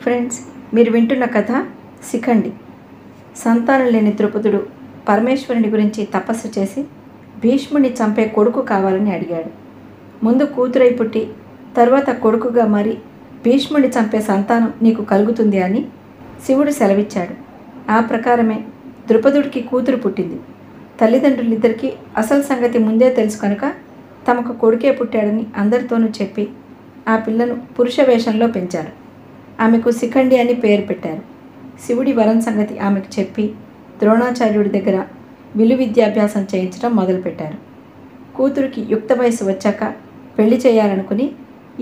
Friends, మీరు వింటున్న కథ శిఖండి. సంతానం లేని ద్రుపదుడు పరమేశ్వరుని గురించి తపస్సు చేసి భీష్ముని చంపే కొడుకు కావాలని అడిగాడు. ముందు కూతురై పుట్టి తరువాత కొడుకుగా మారి భీష్ముని చంపే సంతానం నీకు కలుగుతుంది అని శివుడు సెలవిచ్చాడు. ఆ ప్రకారమే ద్రుపదుడికి కూతురు పుట్టింది. తల్లిదండ్రులిద్దరికీ అసలు సంగతి ముందే తెలుసు కనుక తమకు కొడుకే పుట్టాడని అందరితోనూ చెప్పి ఆ పిల్లను పురుష వేషంలో పెంచారు. ఆమెకు శిఖండి అని పేరు పెట్టారు. శివుడి వరం సంగతి ఆమెకు చెప్పి ద్రోణాచార్యుడి దగ్గర విలువిద్యాభ్యాసం చేయించడం మొదలుపెట్టారు. కూతురికి యుక్త వయసు వచ్చాక పెళ్లి చేయాలనుకుని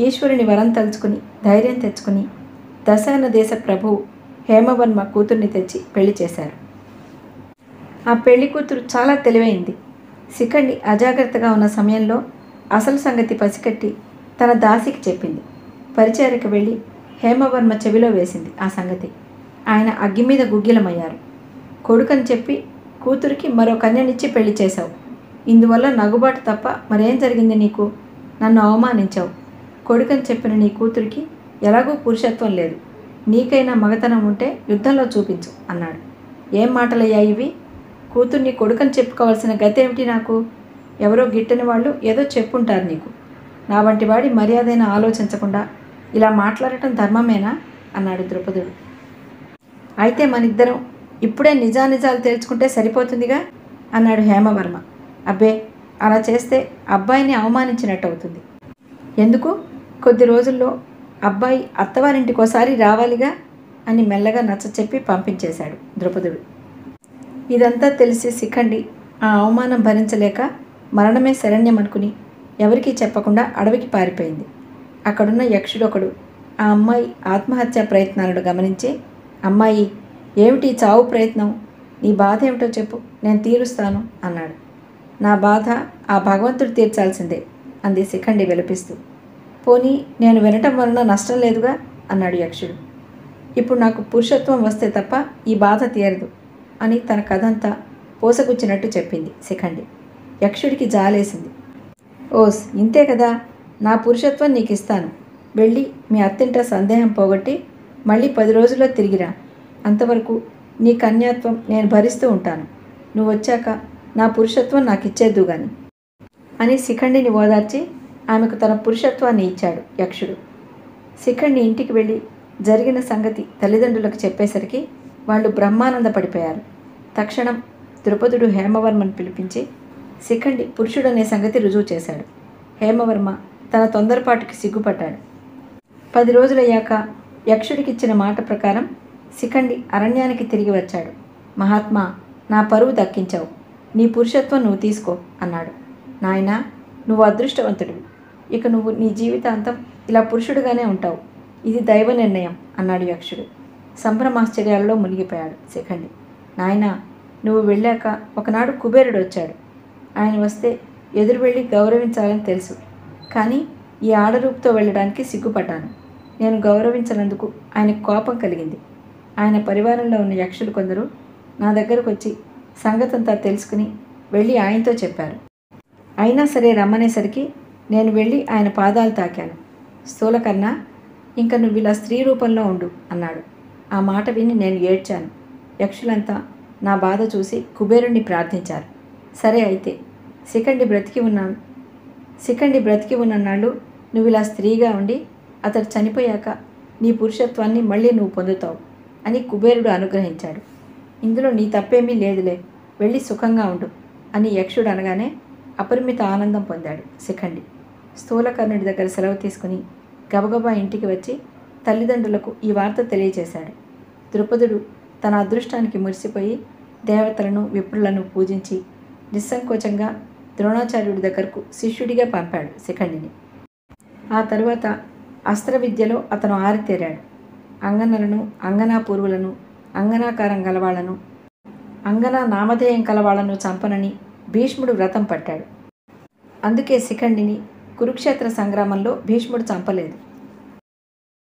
ఈశ్వరుని వరం తలుచుకుని ధైర్యం తెచ్చుకుని దశాన దేశ ప్రభువు హేమవర్మ కూతుర్ని తెచ్చి పెళ్లి చేశారు. ఆ పెళ్లి కూతురు చాలా తెలివైంది. శిఖండి అజాగ్రత్తగా ఉన్న సమయంలో అసలు సంగతి పసికట్టి తన దాసికి చెప్పింది. పరిచారిక వెళ్ళి హేమవర్మ చెవిలో వేసింది ఆ సంగతి. ఆయన అగ్గి మీద గుగ్గిలమయ్యారు. కొడుకని చెప్పి కూతురికి మరో కన్యనిచ్చి పెళ్లి చేశావు. ఇందువల్ల నగుబాటు తప్ప మరేం జరిగింది నీకు? నన్ను అవమానించావు. కొడుకని చెప్పిన నీ కూతురికి ఎలాగూ పురుషత్వం లేదు. నీకైనా మగతనం ఉంటే యుద్ధంలో చూపించు అన్నాడు. ఏం మాటలయ్యా ఇవి? కూతుర్ని కొడుకని చెప్పుకోవాల్సిన గతేమిటి నాకు? ఎవరో గిట్టని వాళ్ళు ఏదో చెప్పుంటారు నీకు. నా వంటి వాడి మర్యాదైనా ఆలోచించకుండా ఇలా మాట్లాడటం ధర్మమేనా అన్నాడు ద్రుపదుడు. అయితే మనిద్దరం ఇప్పుడే నిజానిజాలు తేల్చుకుంటే సరిపోతుందిగా అన్నాడు హేమవర్మ. అబ్బే, అలా చేస్తే అబ్బాయిని అవమానించినట్టు అవుతుంది. ఎందుకు? కొద్ది రోజుల్లో అబ్బాయి అత్తవారింటికోసారి రావాలిగా అని మెల్లగా నచ్చచెప్పి పంపించేశాడు ద్రుపదుడు. ఇదంతా తెలిసి శిఖండి ఆ అవమానం భరించలేక మరణమే శరణ్యం అనుకుని ఎవరికీ చెప్పకుండా అడవికి పారిపోయింది. అక్కడున్న యక్షుడొకడు ఆ అమ్మాయి ఆత్మహత్యా ప్రయత్నాలను గమనించి, అమ్మాయి, ఏమిటి చావు ప్రయత్నం? నీ బాధ ఏమిటో చెప్పు, నేను తీరుస్తాను అన్నాడు. నా బాధ ఆ భగవంతుడు తీర్చాల్సిందే అంది శిఖండి విలపిస్తూ. పోనీ నేను వినటం వలన నష్టం లేదుగా అన్నాడు యక్షుడు. ఇప్పుడు నాకు పురుషత్వం వస్తే తప్ప ఈ బాధ తీరదు అని తన కథంతా పోసగుచ్చినట్టు చెప్పింది శిఖండి. యక్షుడికి జాలేసింది. ఓస్, ఇంతే కదా, నా పురుషత్వం నీకు ఇస్తాను. వెళ్ళి మీ అత్తింట సందేహం పోగొట్టి మళ్ళీ 10 రోజుల్లో తిరిగిరా. అంతవరకు నీ కన్యాత్వం నేను భరిస్తూ ఉంటాను. నువ్వు వచ్చాక నా పురుషత్వం నాకు ఇచ్చేద్దు గాని అని శిఖండిని ఓదార్చి ఆమెకు తన పురుషత్వాన్ని ఇచ్చాడు యక్షుడు. శిఖండి ఇంటికి వెళ్ళి జరిగిన సంగతి తల్లిదండ్రులకు చెప్పేసరికి వాళ్ళు బ్రహ్మానందపడిపోయారు. తక్షణం ద్రుపదుడు హేమవర్మను పిలిపించి శిఖండి పురుషుడనే సంగతి రుజువు చేశాడు. హేమవర్మ తన తొందరపాటుకి సిగ్గుపడ్డాడు. 10 రోజులయ్యాక యక్షుడికిచ్చిన మాట ప్రకారం శిఖండి అరణ్యానికి తిరిగి వచ్చాడు. మహాత్మా, నా పరువు దక్కించావు. నీ పురుషత్వం నువ్వు తీసుకో అన్నాడు. నాయనా, నువ్వు అదృష్టవంతుడివి. ఇక నువ్వు నీ జీవితాంతం ఇలా పురుషుడుగానే ఉంటావు. ఇది దైవ నిర్ణయం అన్నాడు యక్షుడు. సంభ్రమాశ్చర్యాలలో మునిగిపోయాడు శిఖండి. నాయనా, నువ్వు వెళ్ళాక ఒకనాడు కుబేరుడు వచ్చాడు. ఆయన వస్తే ఎదురు వెళ్ళి గౌరవించాలని తెలుసు. కానీ ఈ ఆడరూపుతో వెళ్ళడానికి సిగ్గుపడ్డాను. నేను గౌరవించనందుకు ఆయనకు కోపం కలిగింది. ఆయన పరివారంలో ఉన్న యక్షులు కొందరు నా దగ్గరకు వచ్చి సంగతంతా తెలుసుకుని వెళ్ళి ఆయనతో చెప్పారు. అయినా సరే రమ్మనేసరికి నేను వెళ్ళి ఆయన పాదాలు తాకాను. స్థూలకర్ణ, ఇంక నువ్వు ఇలా స్త్రీ రూపంలో ఉండు అన్నాడు. ఆ మాట విని నేను ఏడ్చాను. యక్షులంతా నా బాధ చూసి కుబేరుణ్ణి ప్రార్థించారు. సరే, అయితే శిఖండి బ్రతికి ఉన్ననాళ్ళు నువ్వు ఇలా స్త్రీగా ఉండి అతడు చనిపోయాక నీ పురుషత్వాన్ని మళ్ళీ నువ్వు పొందుతావు అని కుబేరుడు అనుగ్రహించాడు. ఇందులో నీ తప్పేమీ లేదులే, వెళ్ళి సుఖంగా ఉండు అని యక్షుడు అనగానే అపరిమిత ఆనందం పొందాడు శిఖండి. స్థూలకర్ణుడి దగ్గర సెలవు తీసుకుని గబగబా ఇంటికి వచ్చి తల్లిదండ్రులకు ఈ వార్త తెలియచేశాడు. ద్రుపదుడు తన అదృష్టానికి మురిసిపోయి దేవతలను విప్రులను పూజించి నిస్సంకోచంగా ద్రోణాచార్యుడి దగ్గరకు శిష్యుడిగా పంపాడు శిఖండిని. ఆ తరువాత అస్త్ర విద్యలో అతను ఆరితేరాడు. అంగనలను, అంగనా పూర్వులను, అంగనాకారం గలవాళ్లను, అంగనా నామధేయం కలవాళ్లను చంపనని భీష్ముడు వ్రతం పట్టాడు. అందుకే శిఖండిని కురుక్షేత్ర సంగ్రామంలో భీష్ముడు చంపలేదు.